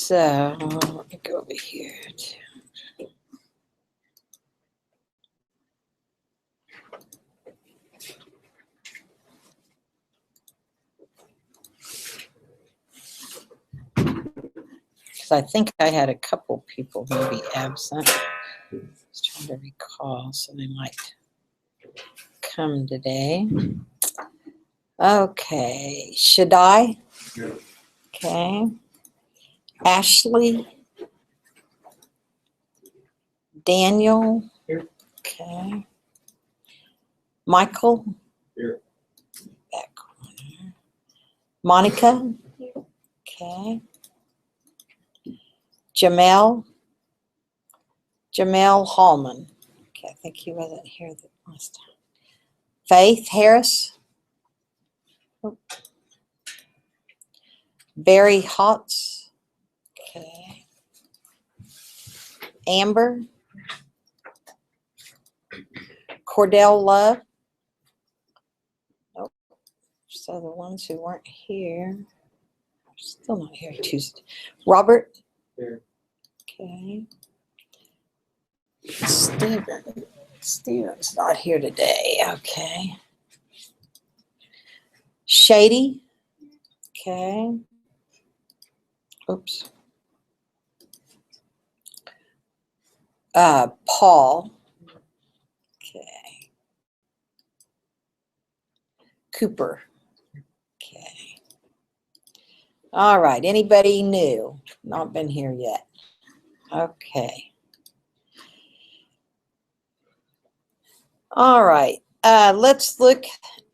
So let me go over here to because I think I had a couple people maybe absent. I was trying to recall, so they might come today. Okay, Shaddai. Yeah. Okay. Ashley. Daniel. Here. Okay. Michael. Here. Back corner. Monica. Okay. Jamel Hallman. Okay, I think he wasn't here the last time. Faith Harris. Oh. Barry Hotz. Okay. Amber. Cordell Love. Nope. So the ones who weren't here are still not here Tuesday. Robert. Here. Okay. Steven's not here today. Okay. Shady. Okay. Oops. Paul. Okay. Cooper. Okay. All right. Anybody new? Not been here yet. Okay. All right. Let's look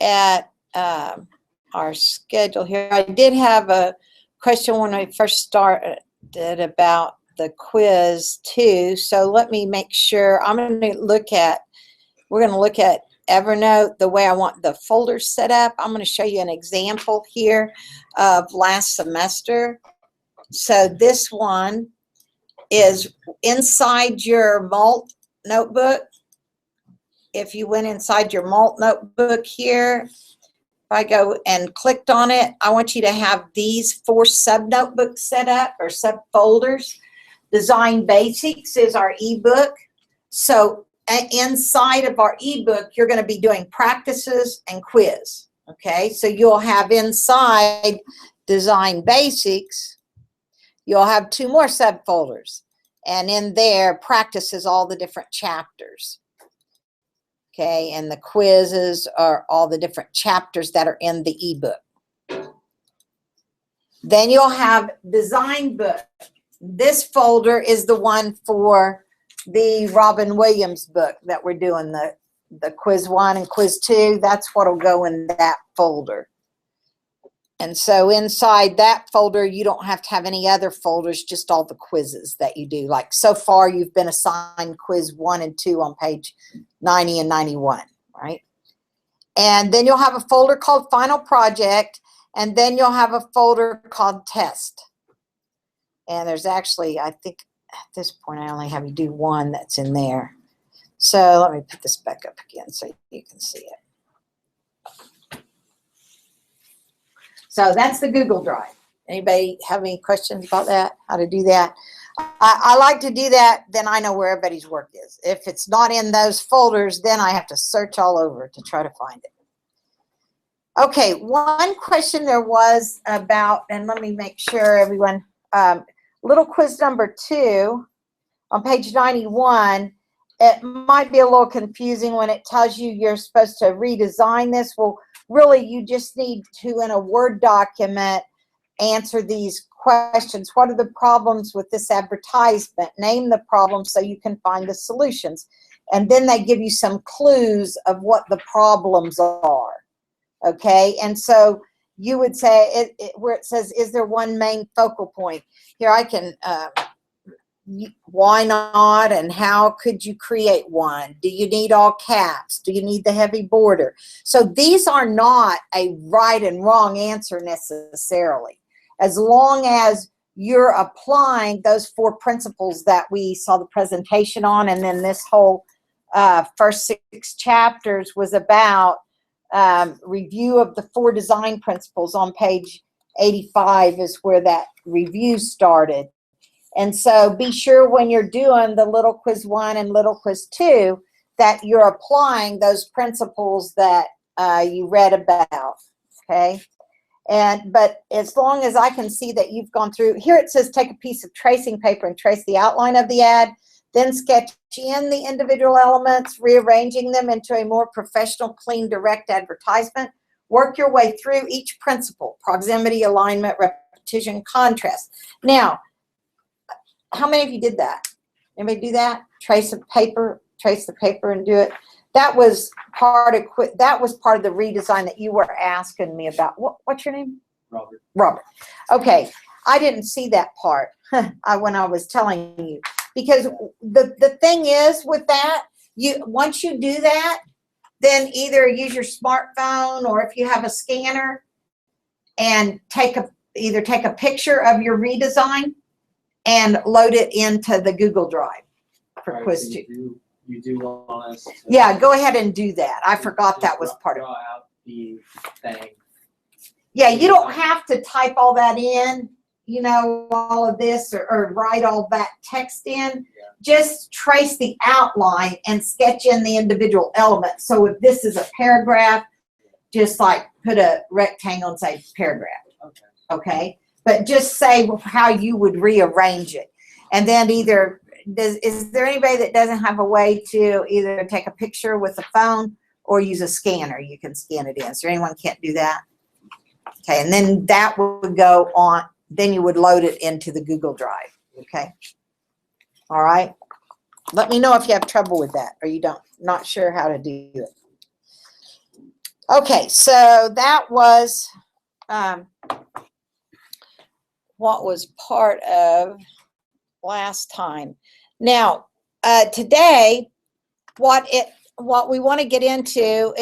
at our schedule here. I did have a question when I first started about the quiz too. So let me make sure. We're going to look at Evernote the way I want the folders set up. I'm going to show you an example here of last semester. So this one is inside your MULT notebook. If you went inside your MULT notebook here, if I go and clicked on it, I want you to have these 4 sub-notebooks set up or sub-folders. Design Basics is our ebook. So inside of our ebook, you're going to be doing practices and quiz. Okay, so you'll have inside Design Basics, you'll have 2 more subfolders. And in there, practices all the different chapters. Okay, and the quizzes are all the different chapters that are in the ebook. Then you'll have Design Book. This folder is the one for the Robin Williams book that we're doing, the quiz 1 and quiz 2. That's what'll go in that folder. And so inside that folder, you don't have to have any other folders, just all the quizzes that you do. Like so far, you've been assigned quiz 1 and 2 on page 90 and 91, right? And then you'll have a folder called Final Project, and then you'll have a folder called Test. And there's actually, I think at this point, I only have you do 1 that's in there. So let me put this back up again so you can see it. So that's the Google Drive. Anybody have any questions about that, how to do that? I like to do that, then I know where everybody's work is. If it's not in those folders, then I have to search all over to try to find it. Okay, one question there was about, and let me make sure everyone, little quiz number 2 on page 91, it might be a little confusing when it tells you you're supposed to redesign this. Well, really, you just need to, in a Word document, answer these questions. What are the problems with this advertisement? Name the problem so you can find the solutions. And then they give you some clues of what the problems are. Okay, and so you would say, where it says, is there one main focal point? Here I can, why not, and how could you create one? Do you need all caps? Do you need the heavy border? So these are not a right and wrong answer necessarily, as long as you're applying those 4 principles that we saw the presentation on. And then this whole first 6 chapters was about review of the 4 design principles. On page 85 is where that review started. And so be sure when you're doing the little quiz 1 and little quiz 2 that you're applying those principles that you read about, okay? But as long as I can see that you've gone through, here it says take a piece of tracing paper and trace the outline of the ad, then sketch in the individual elements, rearranging them into a more professional, clean, direct advertisement. Work your way through each principle: proximity, alignment, repetition, contrast. Now, how many of you did that? Anybody do that? Trace the paper and do it. That was part of the redesign that you were asking me about. What's your name? Robert. Robert. Okay, I didn't see that part when I was telling you, because the thing is with that, once you do that, then either use your smartphone, or if you have a scanner, and either take a picture of your redesign and load it into the Google Drive for quiz 2. You do want us to, yeah, go ahead and do that. I forgot that was part of it. Draw out the thing. Yeah, you don't have to type all that in, all of this, or write all that text in. Yeah. Just trace the outline and sketch in the individual elements. So if this is a paragraph, just like put a rectangle and say paragraph. Okay. Okay? But just say how you would rearrange it. And then is there anybody that doesn't have a way to either take a picture with a phone or use a scanner? You can scan it in. Is there anyone can't do that? Okay, and then that would go on, then you would load it into the Google Drive. Okay? All right? Let me know if you have trouble with that or not sure how to do it. Okay, so that was what was part of last time. Now, today, what we want to get into,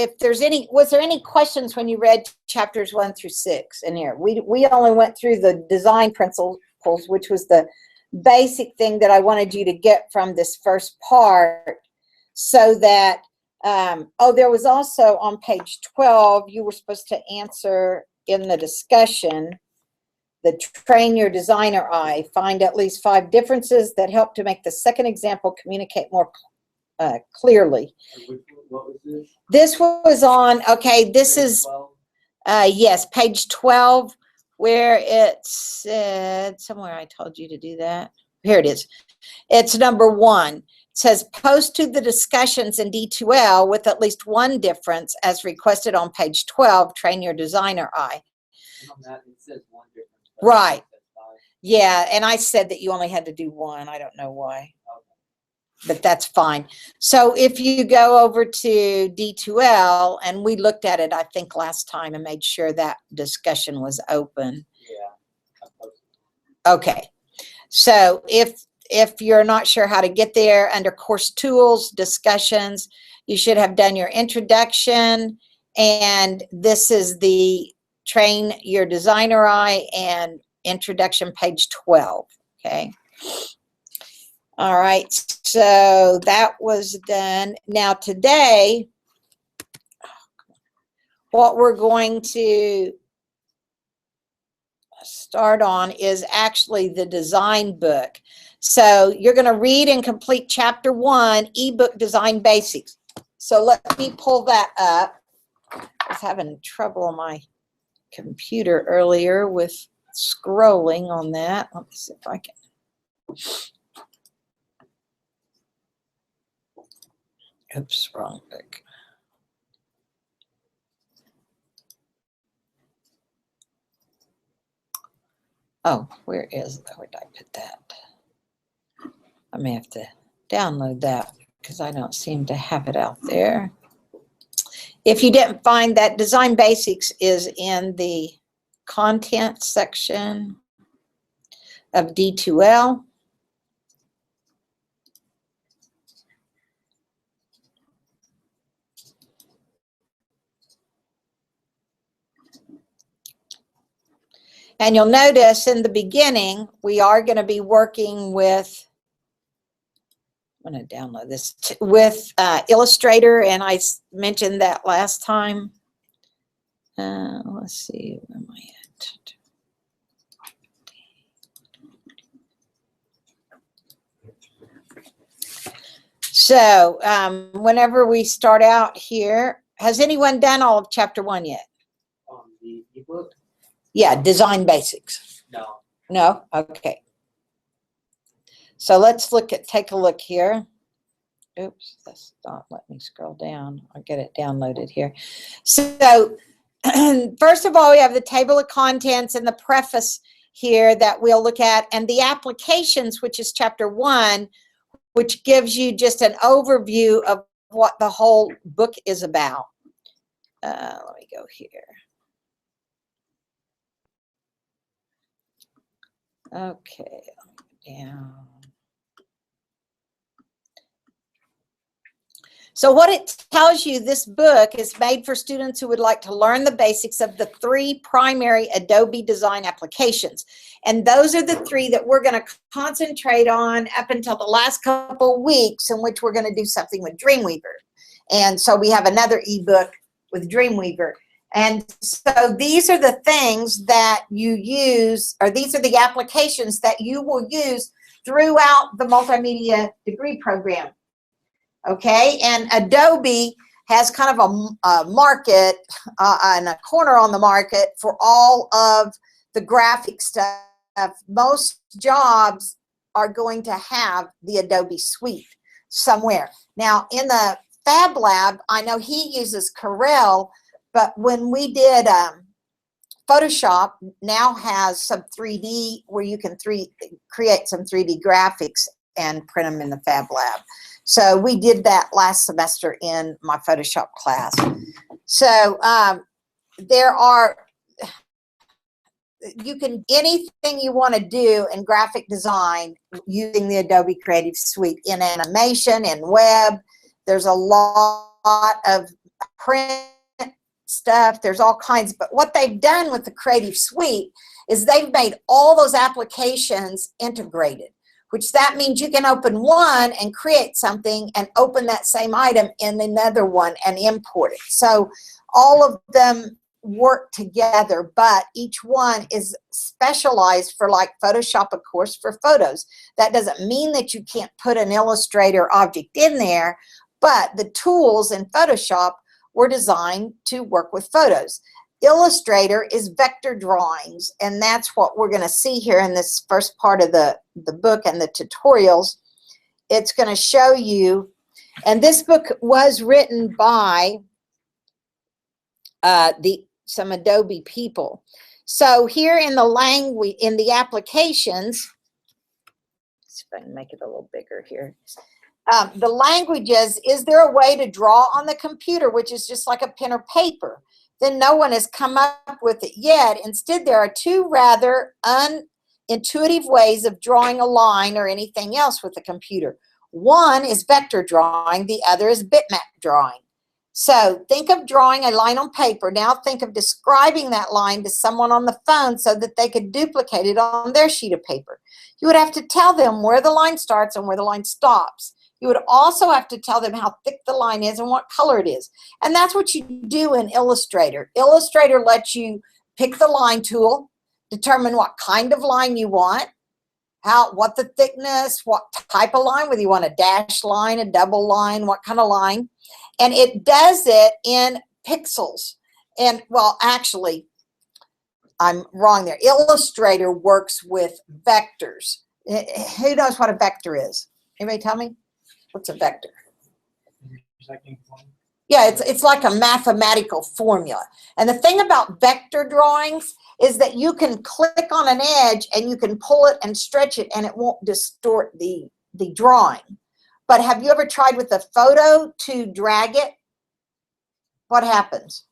was there any questions when you read chapters 1 through 6 in here? We only went through the design principles, which was the basic thing that I wanted you to get from this first part, so that, there was also on page 12, you were supposed to answer in the discussion, the train your designer eye, find at least 5 differences that help to make the second example communicate more clearly. What was this? This was on, okay, this Page is, 12? yes, page 12, where it said, somewhere I told you to do that. Here it is. It's number 1. It says, post to the discussions in D2L with at least one difference as requested on page 12, train your designer eye. And on that, it says one difference. Right. Yeah, and I said that you only had to do 1. I don't know why. But that's fine. So if you go over to D2L, and we looked at it, I think, last time and made sure that discussion was open. Yeah. Okay. So if you're not sure how to get there, under course tools, discussions, you should have done your introduction. And this is the train your designer eye and introduction, page 12. Okay. All right, so that was done. Now today, what we're going to start on is actually the design book. So you're going to read and complete chapter 1, ebook design basics. So let me pull that up. I was having trouble on my computer earlier with scrolling on that. Let me see if I can. Oops, wrong book. Oh, where did I put that? I may have to download that because I don't seem to have it out there. If you didn't find that, Design Basics is in the content section of D2L. And you'll notice in the beginning, we are going to be working with, I'm going to download this, with Illustrator, and I mentioned that last time. Let's see, where am I at? So whenever we start out here, has anyone done all of chapter 1 yet? On the ebook? Yeah, design basics. No. No? Okay. So let's take a look here. Oops, that's not letting me scroll down. I'll get it downloaded here. So first of all, we have the table of contents and the preface here that we'll look at, and the applications, which is chapter 1, which gives you just an overview of what the whole book is about. Let me go here. Okay, down. So what it tells you, this book is made for students who would like to learn the basics of the 3 primary Adobe design applications. And those are the 3 that we're going to concentrate on up until the last couple weeks, in which we're going to do something with Dreamweaver. And so we have another ebook with Dreamweaver. And so these are the things that you use, or these are the applications that you will use throughout the multimedia degree program. Okay, and Adobe has kind of a market and a corner on the market for all of the graphic stuff. Most jobs are going to have the Adobe suite somewhere. Now, in the Fab Lab, I know he uses Corel, but when we did Photoshop now has some 3D where you can create some 3D graphics and print them in the Fab Lab. So we did that last semester in my Photoshop class. So you can, anything you want to do in graphic design using the Adobe Creative Suite, in animation, in web, there's a lot of print stuff, there's all kinds. But what they've done with the Creative Suite is they've made all those applications integrated, which that means you can open one and create something and open that same item in another one and import it. So all of them work together, but each one is specialized for, like Photoshop, of course, for photos. That doesn't mean that you can't put an Illustrator object in there, but the tools in Photoshop were designed to work with photos. Illustrator is vector drawings, and that's what we're going to see here in this first part of the book and the tutorials. It's going to show you, and this book was written by some Adobe people. So here in the language, in the applications, let's see if I can make it a little bigger here. The languages, is there a way to draw on the computer, which is just like a pen or paper? Then no one has come up with it yet. Instead, there are 2 rather unintuitive ways of drawing a line or anything else with the computer. One is vector drawing, the other is bitmap drawing. So think of drawing a line on paper. Now think of describing that line to someone on the phone so that they could duplicate it on their sheet of paper. You would have to tell them where the line starts and where the line stops. You would also have to tell them how thick the line is and what color it is. And that's what you do in Illustrator. Illustrator lets you pick the line tool, determine what kind of line you want, what the thickness, what type of line, whether you want a dashed line, a double line, what kind of line. And it does it in pixels. And, well, actually, I'm wrong there. Illustrator works with vectors. Who knows what a vector is? Anybody tell me? What's a vector? Yeah, it's like a mathematical formula. And the thing about vector drawings is that you can click on an edge and you can pull it and stretch it and it won't distort the drawing. But have you ever tried with a photo to drag it? What happens?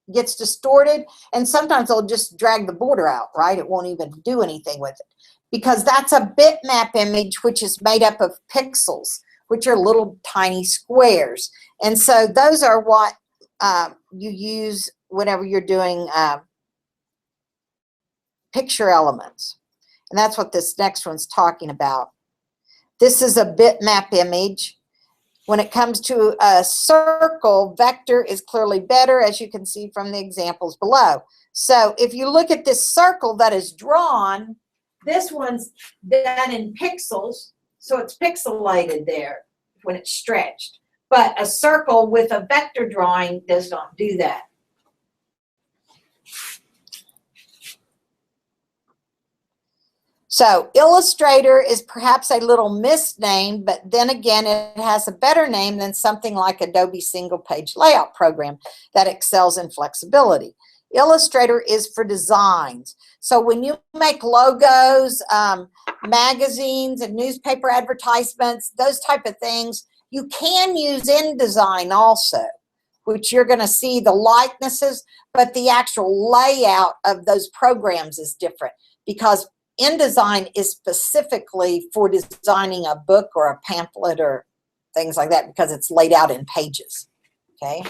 It gets distorted, and sometimes they'll just drag the border out, right? It won't even do anything with it, because that's a bitmap image, which is made up of pixels, which are little tiny squares. And so those are what you use whenever you're doing picture elements. And that's what this next one's talking about. This is a bitmap image. When it comes to a circle, vector is clearly better, as you can see from the examples below. So if you look at this circle that is drawn, this one's done in pixels, so it's pixelated there. when it's stretched. But a circle with a vector drawing does not do that. So Illustrator is perhaps a little misnamed, but then again, it has a better name than something like Adobe Single Page Layout Program that excels in flexibility. Illustrator is for designs. So when you make logos, magazines and newspaper advertisements, those type of things, you can use InDesign also, which you're going to see the likenesses, but the actual layout of those programs is different because InDesign is specifically for designing a book or a pamphlet or things like that because it's laid out in pages, okay?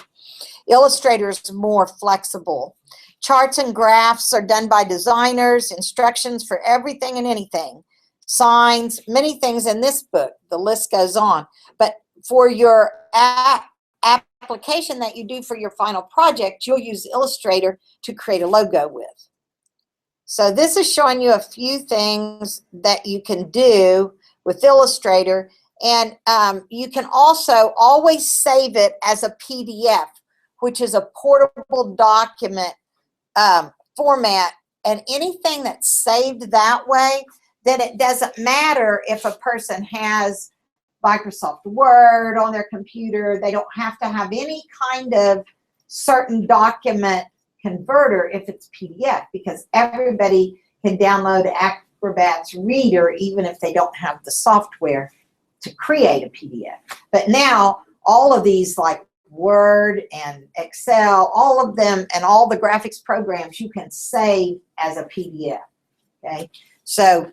Illustrator is more flexible. Charts and graphs are done by designers, instructions for everything and anything, signs, many things in this book. The list goes on. But for your application that you do for your final project, you'll use Illustrator to create a logo with. So this is showing you a few things that you can do with Illustrator. And you can also always save it as a PDF, which is a portable document format. And anything that's saved that way, then it doesn't matter if a person has Microsoft Word on their computer. They don't have to have any kind of certain document converter if it's PDF, because everybody can download Acrobat's Reader even if they don't have the software to create a PDF. But now all of these like Word and Excel, all of them and all the graphics programs you can save as a PDF, okay? So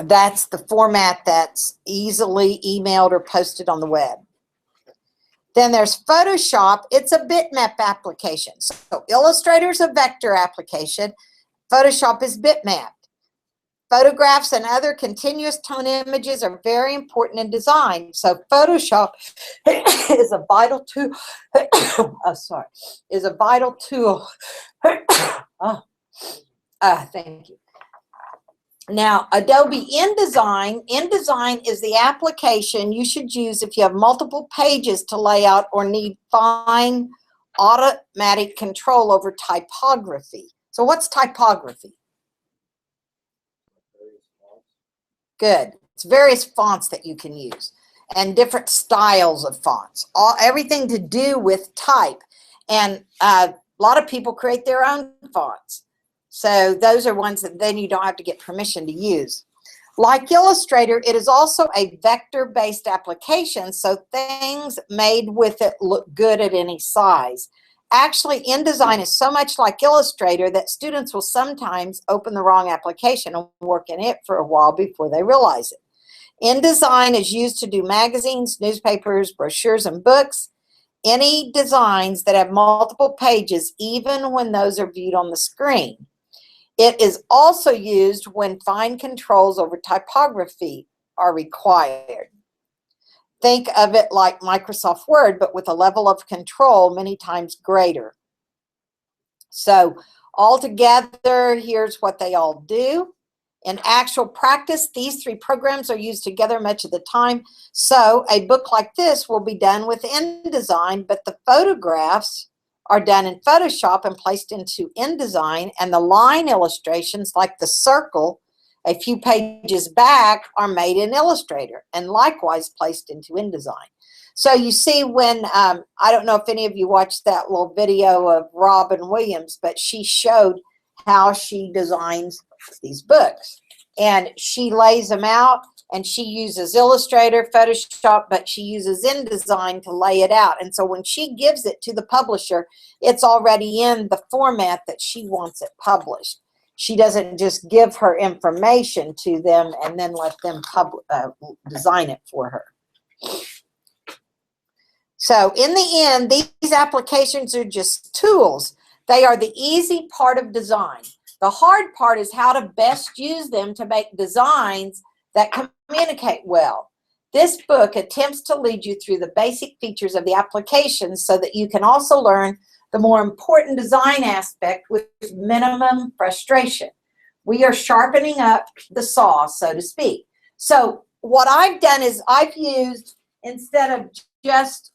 that's the format that's easily emailed or posted on the web. Then there's Photoshop. It's a bitmap application. So Illustrator is a vector application. Photoshop is bitmapped. Photographs and other continuous tone images are very important in design. So Photoshop is a vital tool. Is a vital tool. Thank you. Now, Adobe InDesign. InDesign is the application you should use if you have multiple pages to lay out or need fine automatic control over typography. So what's typography? Good. It's various fonts that you can use and different styles of fonts. Everything to do with type. And a lot of people create their own fonts. So those are ones that then you don't have to get permission to use. Like Illustrator, it is also a vector-based application, so things made with it look good at any size. Actually, InDesign is so much like Illustrator that students will sometimes open the wrong application and work in it for a while before they realize it. InDesign is used to do magazines, newspapers, brochures, and books. Any designs that have multiple pages, even when those are viewed on the screen. It is also used when fine controls over typography are required. Think of it like Microsoft Word, but with a level of control many times greater. So altogether, here's what they all do. In actual practice, these three programs are used together much of the time. So a book like this will be done with InDesign, but the photographs are done in Photoshop and placed into InDesign, and the line illustrations, like the circle a few pages back, are made in Illustrator and likewise placed into InDesign. So you see when, I don't know if any of you watched that little video of Robin Williams, but she showed how she designs these books. And she lays them out, and she uses Illustrator, Photoshop, but she uses InDesign to lay it out. And so when she gives it to the publisher, it's already in the format that she wants it published. She doesn't just give her information to them and then let them design it for her. So in the end, these applications are just tools. They are the easy part of design. The hard part is how to best use them to make designs that communicate well. This book attempts to lead you through the basic features of the application so that you can also learn the more important design aspect with minimum frustration. We are sharpening up the saw, so to speak. So what I've done is I've used, instead of just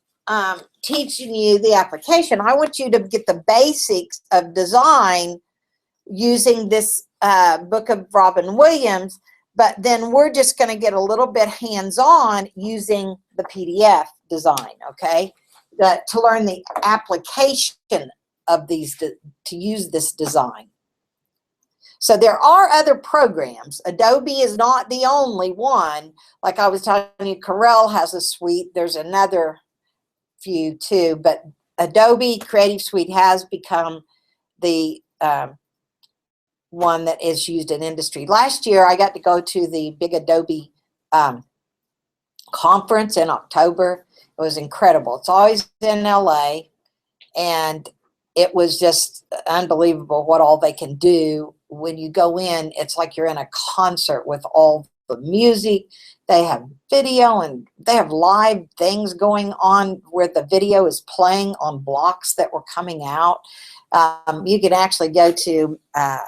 teaching you the application, I want you to get the basics of design using this book of Robin Williams, but then we're just going to get a little bit hands-on using the PDF design, okay, to learn the application of these, to use this design. So there are other programs. Adobe is not the only one. Like I was telling you, Corel has a suite. There's another few too, but Adobe Creative Suite has become the one that is used in industry. Last year, I got to go to the big Adobe conference in October. It was incredible. It's always in LA, and it was just unbelievable what all they can do. When you go in, it's like you're in a concert with all the music. They have video and they have live things going on where the video is playing on blocks that were coming out. You can actually go to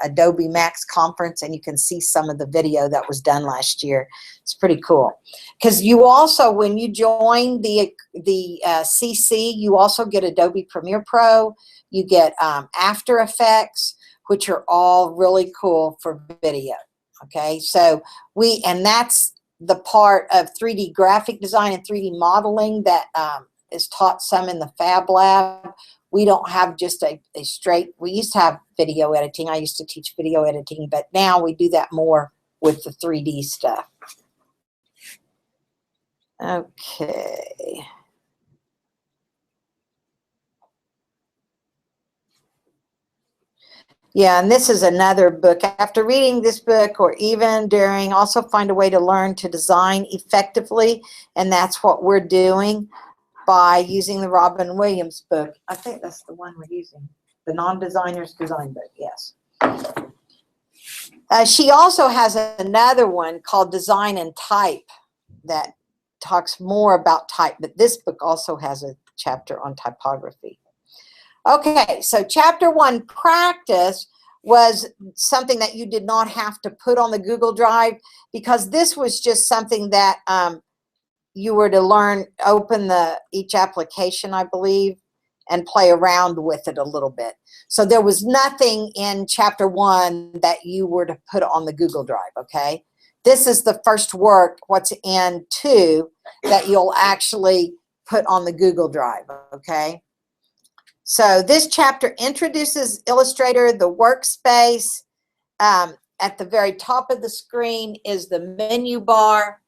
Adobe Max conference and you can see some of the video that was done last year. It's pretty cool. Because you also, when you join the CC, you also get Adobe Premiere Pro. You get After Effects, which are all really cool for video. Okay, so and that's the part of 3D graphic design and 3D modeling that is taught some in the Fab Lab. We don't have just a straight, we used to have video editing. I used to teach video editing, but now we do that more with the 3D stuff. Okay. Yeah, and this is another book. After reading this book, or even during, also find a way to learn to design effectively, and that's what we're doing by using the Robin Williams book. I think that's the one we're using, the Non-Designer's Design book, yes. She also has another one called Design and Type that talks more about type, but this book also has a chapter on typography. Okay, so chapter 1, practice, was something that you did not have to put on the Google Drive, because this was just something that you were to learn, open each application, I believe, and play around with it a little bit. So there was nothing in chapter 1 that you were to put on the Google Drive, okay? This is the first work, what's in 2, that you'll actually put on the Google Drive, okay? So this chapter introduces Illustrator, the workspace. At the very top of the screen is the menu bar.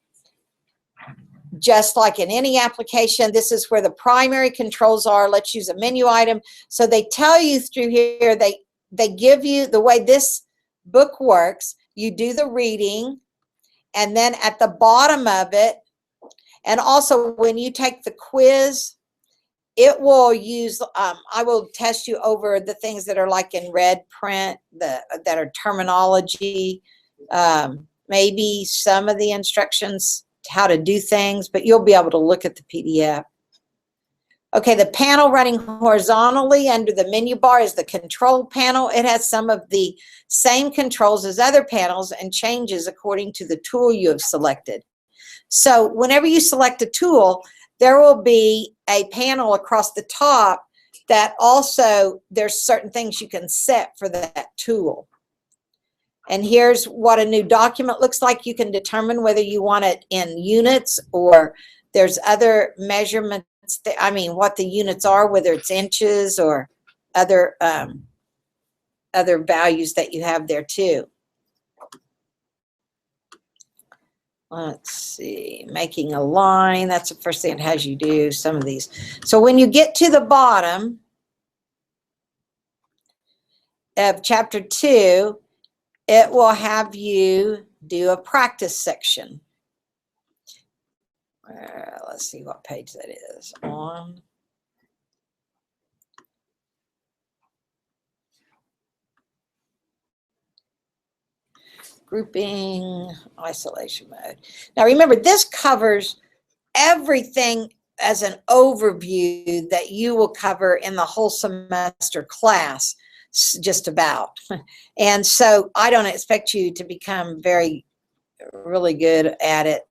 Just like in any application, this is where the primary controls are. Let's use a menu item. So they tell you through here, they give you the way this book works. You do the reading, and then at the bottom of it, and also when you take the quiz, it will use, I will test you over the things that are like in red print, that are terminology, maybe some of the instructions, how to do things, but you'll be able to look at the PDF. Okay, the panel running horizontally under the menu bar is the control panel. It has some of the same controls as other panels and changes according to the tool you have selected. So whenever you select a tool, there will be a panel across the top that also, there's certain things you can set for that tool. And here's what a new document looks like. You can determine whether you want it in units, or there's other measurements, I mean, what the units are, whether it's inches or other values that you have there too. Let's see, making a line, that's the first thing it has you do, some of these. So when you get to the bottom of chapter 2, it will have you do a practice section. Let's see what page that is on. Grouping, isolation mode. Now remember, this covers everything as an overview that you will cover in the whole semester class, just about. And so I don't expect you to become really good at it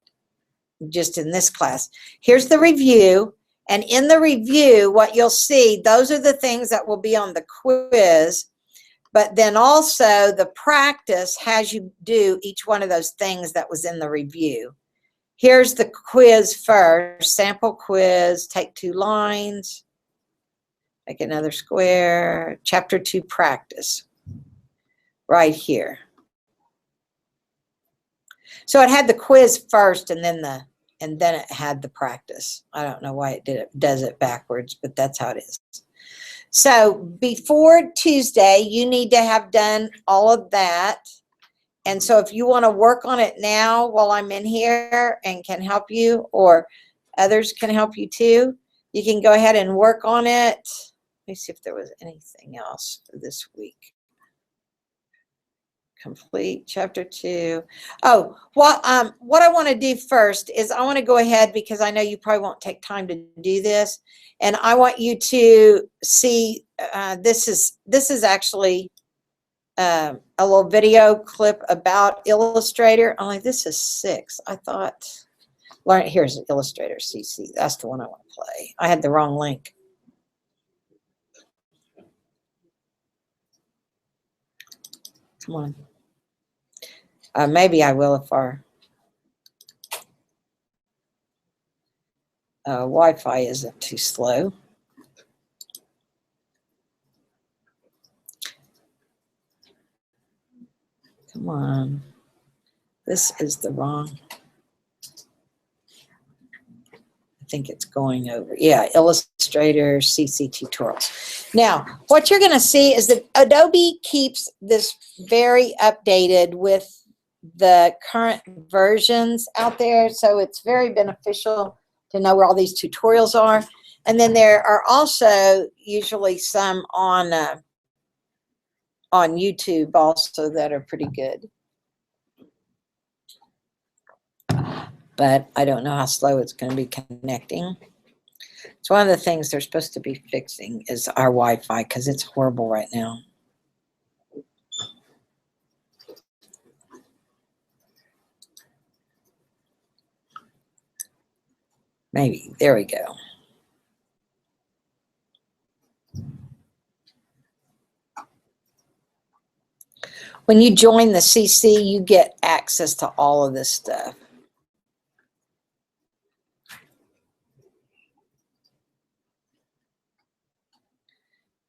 just in this class. Here's the review. And in the review, what you'll see, those are the things that will be on the quiz. But then also the practice has you do each one of those things that was in the review. Here's the quiz first. Sample quiz, take 2 lines. Make another square. Chapter 2 practice. Right here. So it had the quiz first and then it had the practice. I don't know why it does it backwards, but that's how it is. So before Tuesday, you need to have done all of that. And so if you want to work on it now while I'm in here and can help you, or others can help you too, you can go ahead and work on it. Let me see if there was anything else for this week. Complete chapter 2. Oh, well, what I want to do first is I want to go ahead, because I know you probably won't take time to do this, and I want you to see this is actually a little video clip about Illustrator. Only this is 6. I thought, learn. Here's Illustrator CC. That's the one I want to play. I had the wrong link. Come on. Maybe I will if our Wi-Fi isn't too slow. Come on. This is the wrong. I think it's going over. Yeah, Illustrator CC tutorials. Now, what you're going to see is that Adobe keeps this very updated with the current versions out there, so it's very beneficial to know where all these tutorials are. And then there are also usually some on YouTube also that are pretty good. But I don't know how slow it's going to be connecting. It's one of the things they're supposed to be fixing is our Wi-Fi, because it's horrible right now. Maybe. There we go. When you join the CC, you get access to all of this stuff.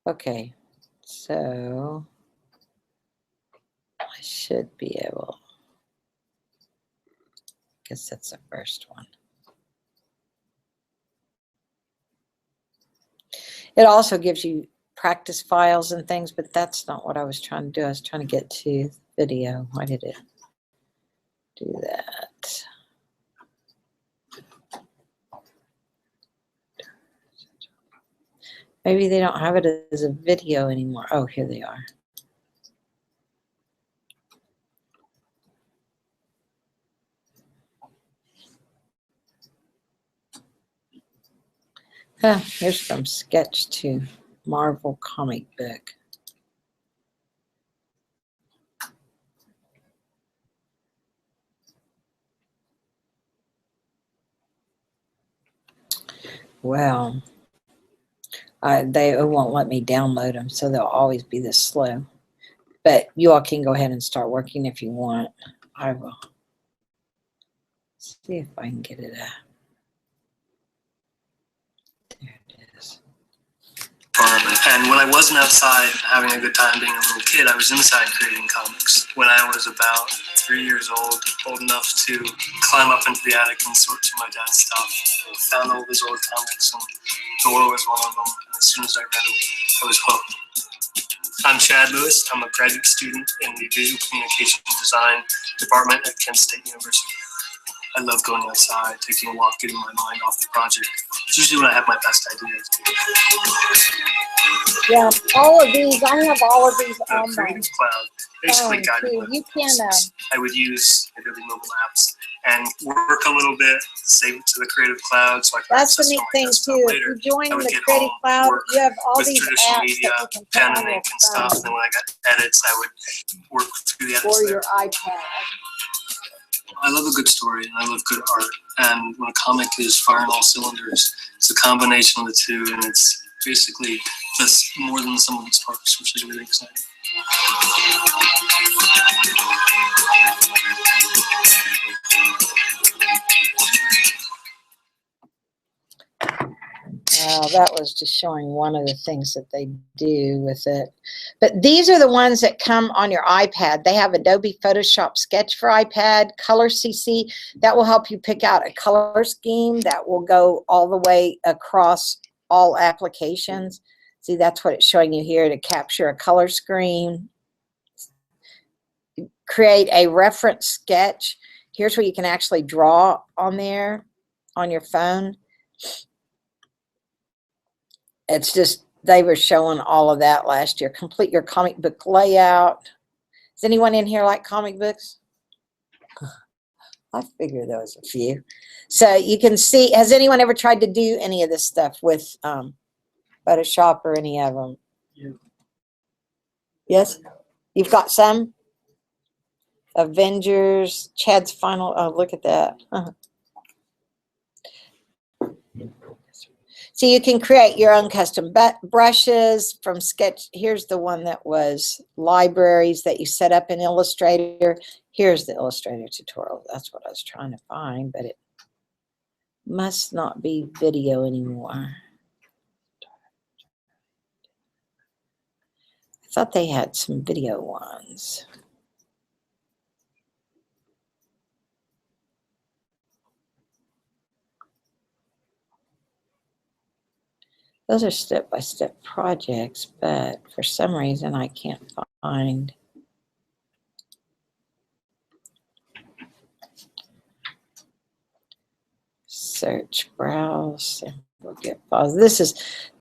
Okay, so I should be able, I guess that's the first one. It also gives you practice files and things, but that's not what I was trying to do. I was trying to get to video. Why did it do that? Maybe they don't have it as a video anymore. Oh, here they are. Here's from Sketch to Marvel comic book. Well, they won't let me download them, so they'll always be this slow. But you all can go ahead and start working if you want. I will see if I can get it out. There it is. And when I wasn't outside having a good time being a little kid, I was inside creating comics. When I was about 3 years old enough to climb up into the attic and sort through my dad's stuff, I found all these old comics, and Thor was one of them. And as soon as I read them, I was hooked. I'm Chad Lewis. I'm a graduate student in the Visual Communication Design Department at Kent State University. I love going outside, taking a walk, getting my mind off the project. It's usually when I have my best ideas. Yeah, all of these, I have all of these The on my Creative Cloud basically guided too. my You can, process. I would use Adobe mobile apps and work a little bit, save it to the Creative Cloud so I can that's the access it neat on my thing desktop too. later. If you join I would the get Creative home, Cloud, work you have all with these traditional apps media, that you can put pen on and your ink and stuff, and then when I got edits, I would work through the edits or there. your iPad. I love a good story and I love good art. And when a comic is firing all cylinders, it's a combination of the two, and it's basically just more than the sum of its parts, which is really exciting. That was just showing one of the things that they do with it. But these are the ones that come on your iPad. They have Adobe Photoshop Sketch for iPad, Color CC. That will help you pick out a color scheme that will go all the way across all applications. See, that's what it's showing you here, to capture a color screen. Create a reference sketch. Here's where you can actually draw on there on your phone. It's just, they were showing all of that last year. Complete your comic book layout. Does anyone in here like comic books? I figure there was a few. So you can see, has anyone ever tried to do any of this stuff with Photoshop or any of them? Yeah. Yes? You've got some? Avengers, Chad's Final, oh, look at that. So you can create your own custom brushes from sketch. Here's the one that was libraries that you set up in Illustrator. Here's the Illustrator tutorial. That's what I was trying to find, but it must not be video anymore. I thought they had some video ones. Those are step-by-step projects, but for some reason I can't find. Search, browse, and we'll get files.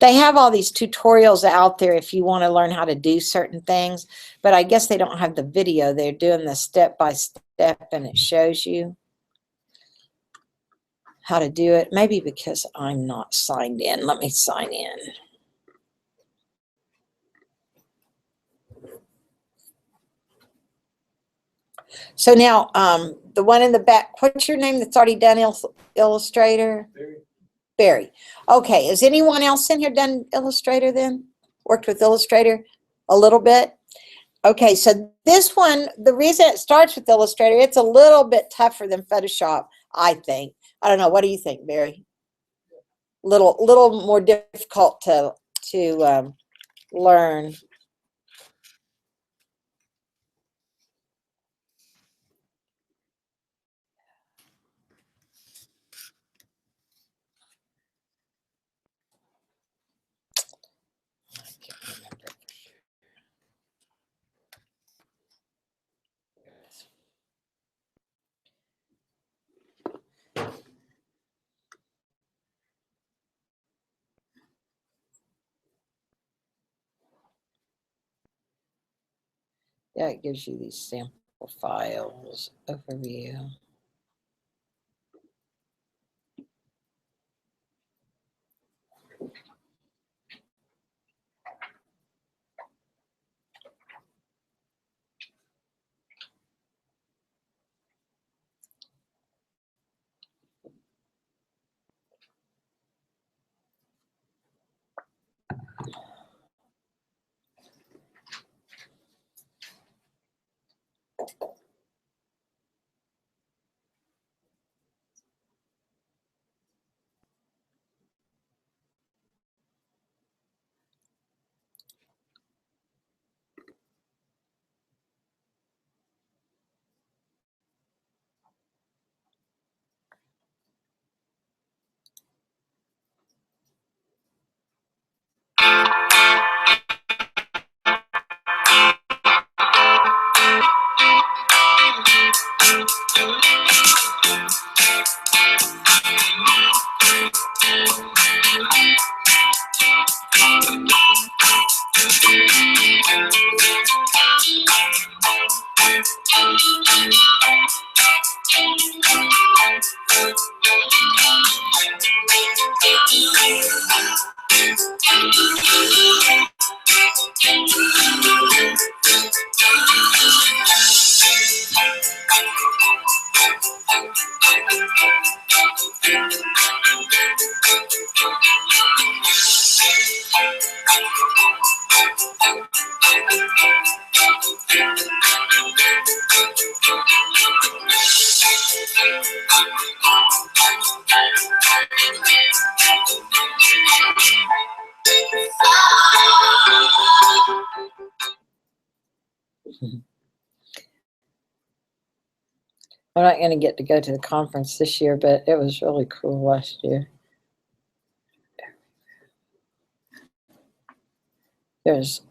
They have all these tutorials out there if you want to learn how to do certain things, but I guess they don't have the video. They're doing the step-by-step and it shows you how to do it. Maybe because I'm not signed in. Let me sign in. So now, the one in the back, what's your name that's already done Illustrator? Barry. Okay, has anyone else in here done Illustrator then? Worked with Illustrator a little bit? Okay, so this one, the reason it starts with Illustrator, it's a little bit tougher than Photoshop, I think. I don't know, what do you think, Barry? Little more difficult to learn. Yeah, it gives you these sample files, overview. I'm not going to get to go to the conference this year, but it was really cool last year. There's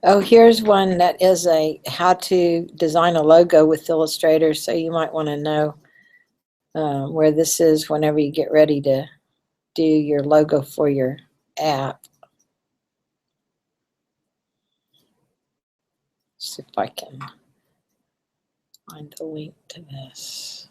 oh, here's one that is a how to design a logo with Illustrator. So you might want to know where this is whenever you get ready to do your logo for your app. See if I can find the link to this.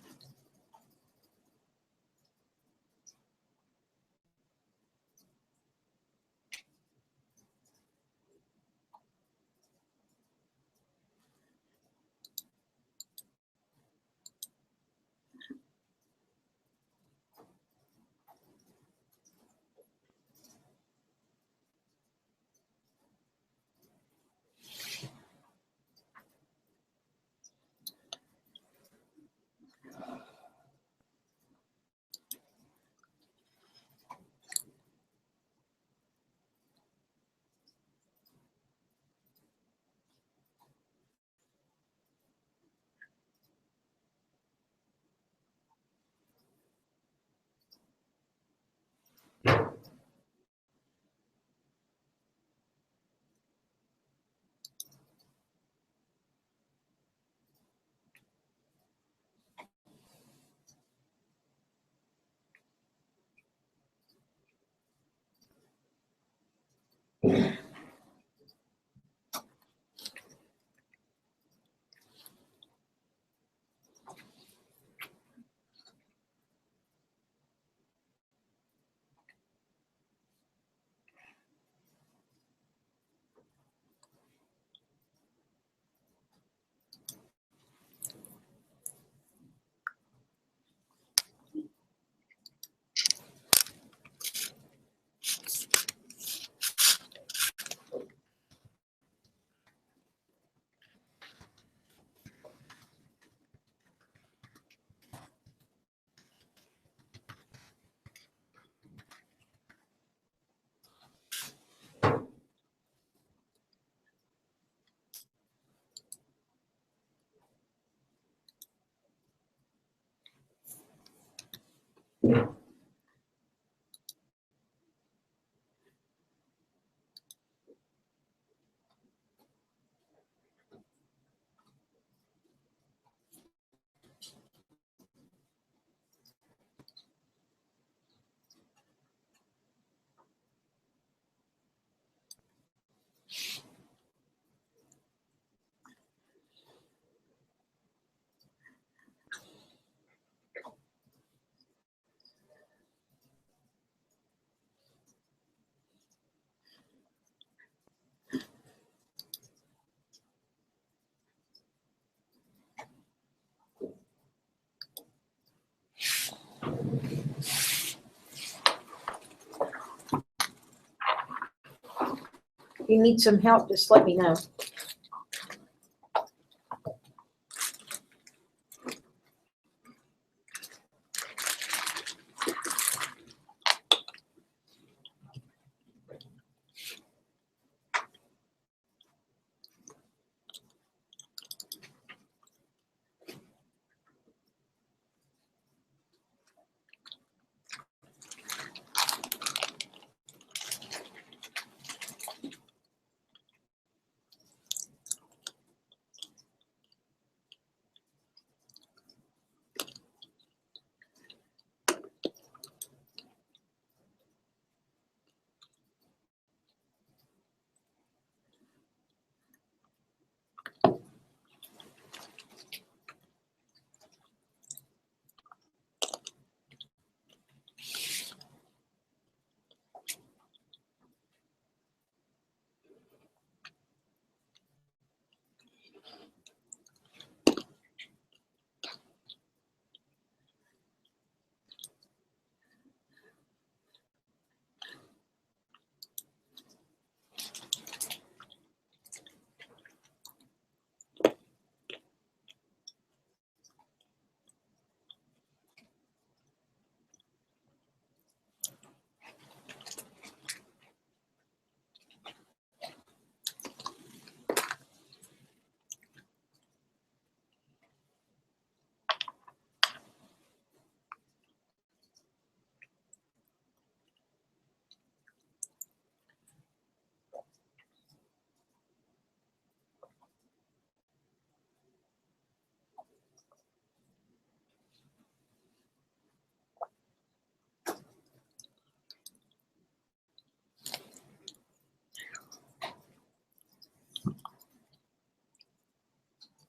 you need some help, just let me know.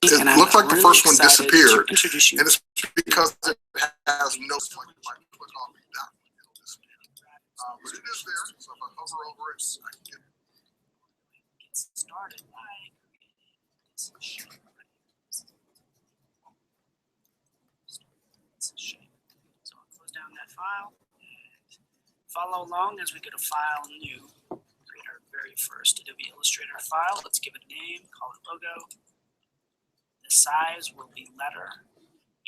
It looked like the first one disappeared, and it's because it has no click on me. That one will disappear. But it is there, so if I hover over it, I can get started by this shape. So I'll close down that file and follow along as we go to File, New. Create our very first Adobe Illustrator file. Let's give it a name, call it Logo. The size will be letter,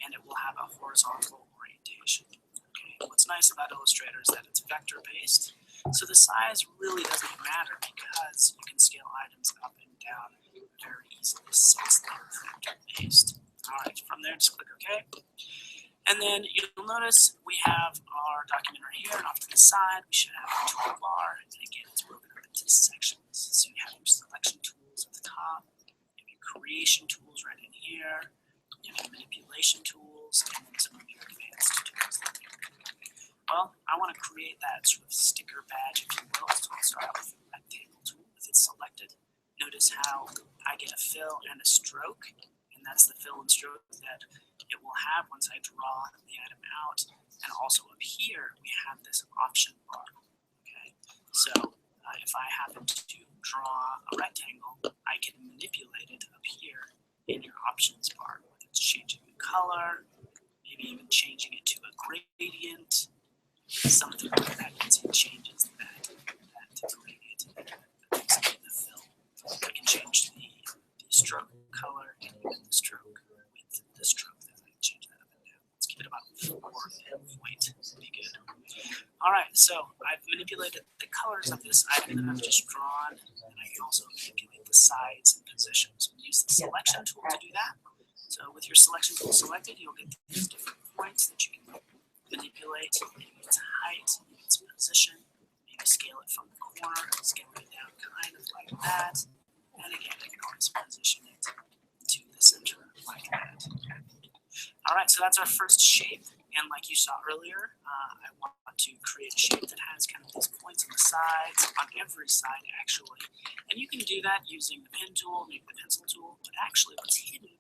and it will have a horizontal orientation. Okay. What's nice about Illustrator is that it's vector-based, so the size really doesn't matter because you can scale items up and down very easily since they're vector-based. All right, from there, just click OK. And then you'll notice we have our document right here, and off to the side, we should have a toolbar. And again, it's broken up into sections. So you have your selection tools at the top, creation tools right in here, you have manipulation tools, and then some of your advanced tools. Well, I want to create that sort of sticker badge, if you will. So I'll start out with the rectangle tool with it selected. Notice how I get a fill and a stroke, and that's the fill and stroke that it will have once I draw the item out. And also up here, we have this option bar. Okay, so if I happen to draw a rectangle, I can manipulate it up here in your options bar, whether it's changing the color, maybe even changing it to a gradient, something like that. You can see it changes that gradient in the fill. I can change the stroke color and even the stroke with the stroke. I can change that up and down. Let's keep it about 4 point. Be good. All right, so I've manipulated the colors of this item that I've just drawn, and I can also manipulate the size and position. So we use the selection tool to do that. So with your selection tool selected, you'll get these different points that you can manipulate. Maybe its height, maybe its position, maybe scale it from the corner, scale it down kind of like that. And again, I can always position it to the center like that. All right, so that's our first shape. And like you saw earlier, I want to create a shape that has kind of these points on the sides, on every side actually. And you can do that using the pen tool, maybe the pencil tool, but actually what's hidden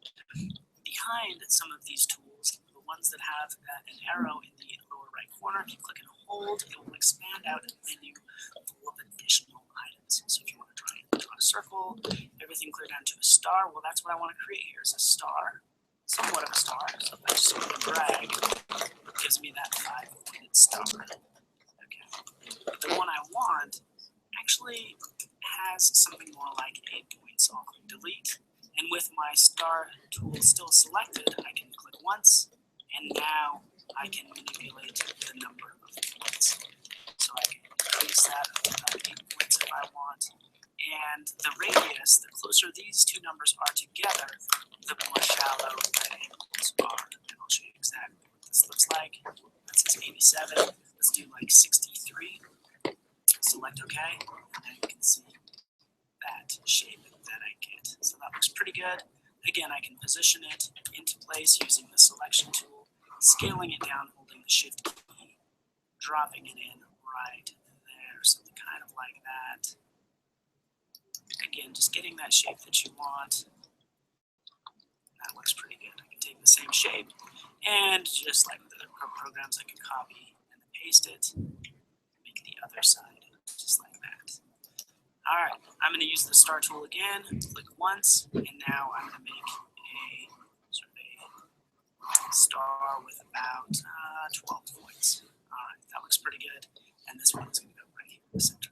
behind some of these tools, the ones that have an arrow in the lower right corner, if you click and hold, it will expand out a menu full of additional items. So if you want to draw a circle, everything clear down to a star, well that's what I want to create here is a star. Somewhat of a star, so if I just sort of drag, it gives me that 5-pointed star. Okay. The one I want actually has something more like 8 points, so I'll click delete. And with my star tool still selected, I can click once, and now I can manipulate the number of points. So I can increase that up 8 points if I want. And the radius, the closer these two numbers are together, the more shallow the angles are. And I'll show you exactly what this looks like. That says 87. Let's do like 63. Select OK, and then you can see that shape that I get. So that looks pretty good. Again, I can position it into place using the selection tool, scaling it down, holding the shift key, dropping it in right there, something kind of like that. Again, just getting that shape that you want. That looks pretty good. I can take the same shape, and just like with other programs, I can copy and paste it, make the other side just like that. All right, I'm going to use the star tool again, click once, and now I'm going to make a sort of a star with about 12 points. All right, that looks pretty good, and this one is going to go right here in the center.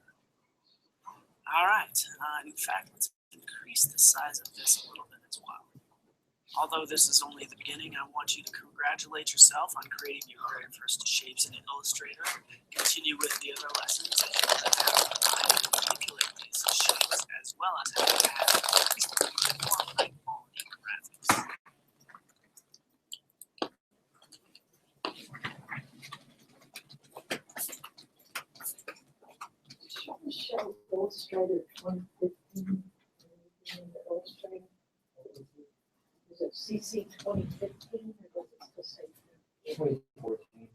All right, in fact, let's increase the size of this a little bit as well. Although this is only the beginning, I want you to congratulate yourself on creating your very first shapes in Illustrator. Continue with the other lessons as you learn how to manipulate these shapes, as well as how to add more high-quality graphics. Show Illustrator 2015 in the Illustrator. Is it CC 2015 or does it just say 2014.